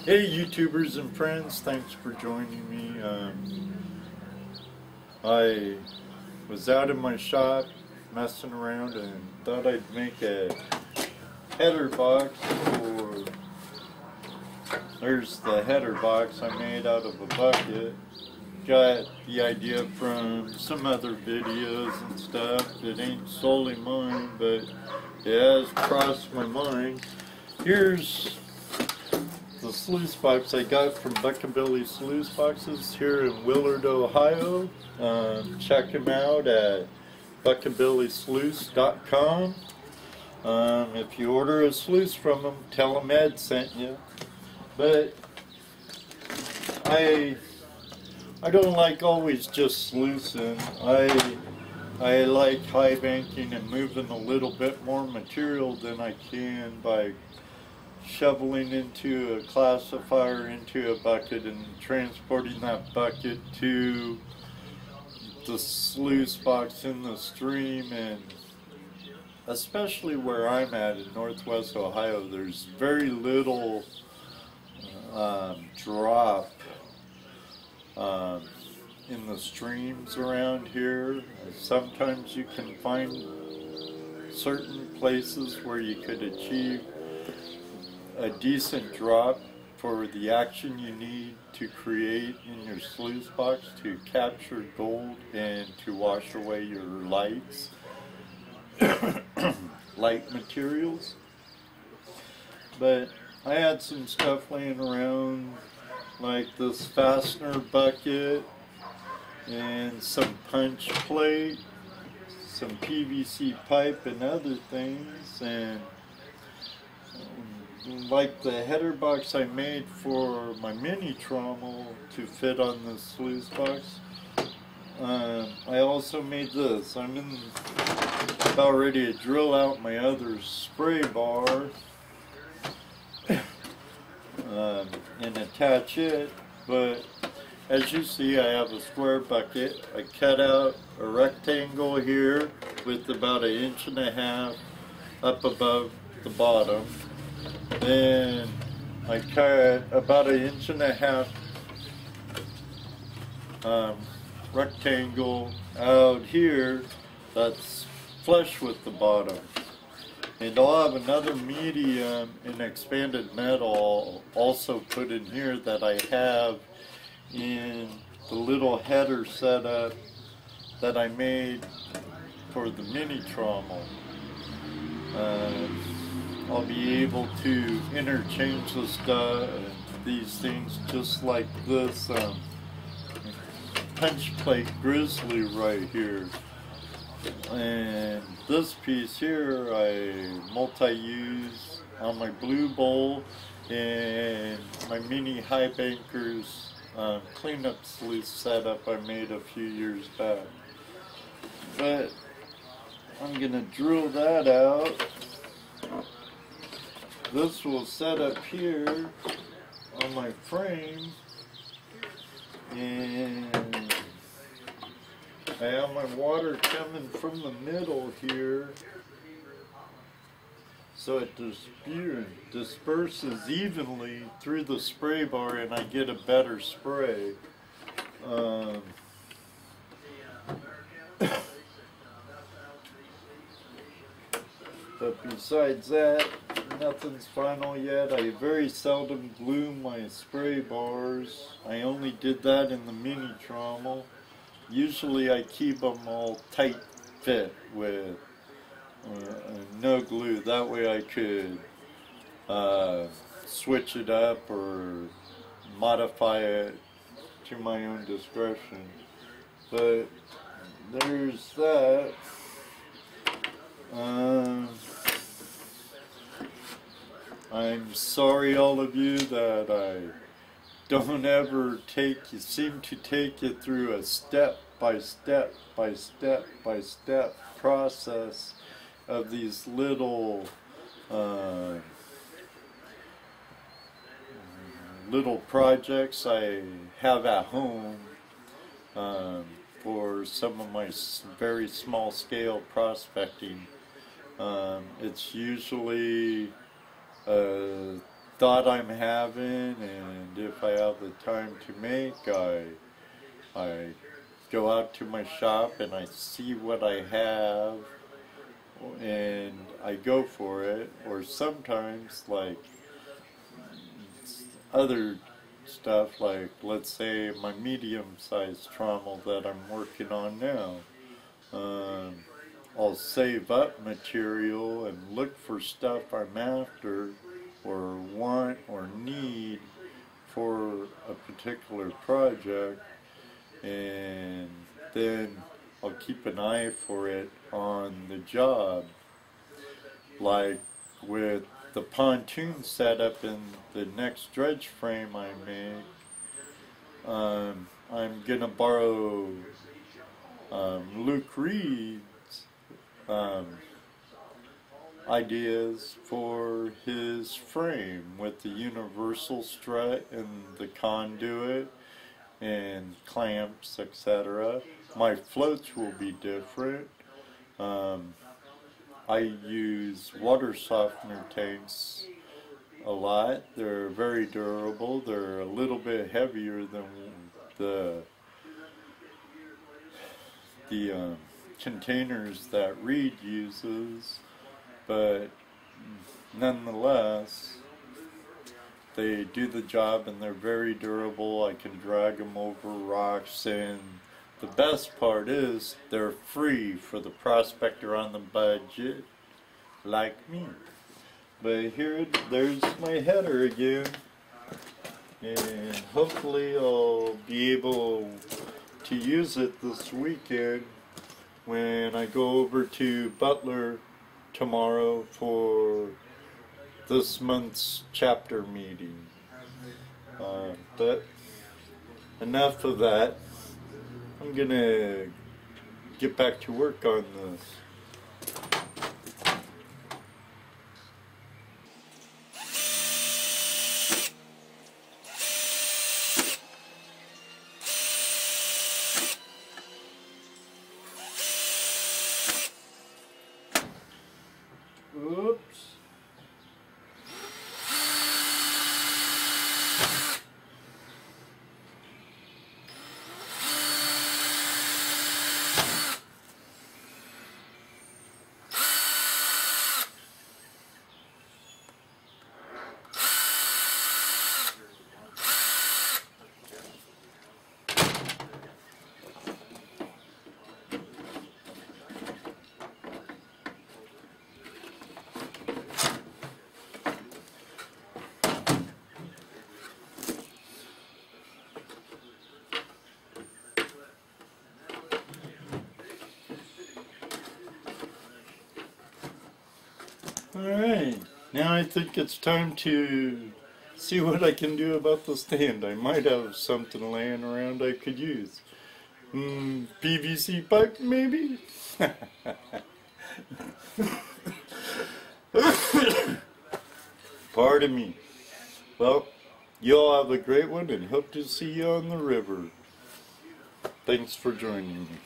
Hey YouTubers and friends, thanks for joining me. I was out in my shop messing around and thought I'd make a header box for, there's the header box I made out of a bucket. Got the idea from some other videos and stuff. It ain't solely mine, but it has crossed my mind. Here's the sluice box I got from Buckabilly Sluice Boxes here in Willard, Ohio. Check them out at buckabillysluice.com. If you order a sluice from them, tell them Ed sent you. But I don't like always just sluicing. I like high banking and moving a little bit more material than I can by shoveling into a classifier into a bucket and transporting that bucket to the sluice box in the stream. And especially where I'm at in northwest Ohio, there's very little drop in the streams around here. Sometimes you can find certain places where you could achieve a decent drop for the action you need to create in your sluice box to capture gold and to wash away your lights, light materials. But I had some stuff laying around like this fastener bucket and some punch plate, some PVC pipe and other things, and like the header box I made for my mini trommel to fit on the sluice box. I also made this. I'm about ready to drill out my other spray bar and attach it, but as you see, I have a square bucket. I cut out a rectangle here with about 1.5 inches up above the bottom. Then I cut about 1.5 inch rectangle out here that's flush with the bottom. And I'll have another medium in expanded metal also put in here that I have in the little header setup that I made for the mini trommel. I'll be able to interchange these things just like this punch plate grizzly right here. And this piece here I multi-use on my blue bowl and my mini high bankers cleanup sluice setup I made a few years back. But I'm gonna drill that out. This will set up here on my frame, and I have my water coming from the middle here so it disperses evenly through the spray bar and I get a better spray. But besides that, nothing's final yet. I very seldom glue my spray bars. I only did that in the mini trommel. Usually I keep them all tight fit with no glue. That way I could switch it up or modify it to my own discretion. But there's that. I'm sorry all of you that I don't ever seem to take you through a step by step process of these little projects I have at home for some of my very small scale prospecting. It's usually thought I'm having, and if I have the time to make, I go out to my shop and I see what I have and I go for it. Or sometimes, like other stuff, like let's say my medium-sized trommel that I'm working on now, I'll save up material and look for stuff I'm after or want or need for a particular project, and then I'll keep an eye for it on the job. Like with the pontoon setup in the next dredge frame I make, I'm gonna borrow Luke Reed's ideas for his frame with the universal strut and the conduit and clamps, etc. My floats will be different. I use water softener tanks a lot. They're very durable. They're a little bit heavier than the containers that Reed uses, but nonetheless they do the job and they're very durable. I can drag them over rocks, and the best part is they're free for the prospector on the budget like me. But there's my header again, and hopefully I'll be able to use it this weekend when I go over to Butler tomorrow for this month's chapter meeting. But enough of that. I'm gonna get back to work on this. Oops. Alright, now I think it's time to see what I can do about the stand. I might have something laying around I could use. PVC pipe, maybe? Pardon me. Well, you all have a great one and hope to see you on the river. Thanks for joining me.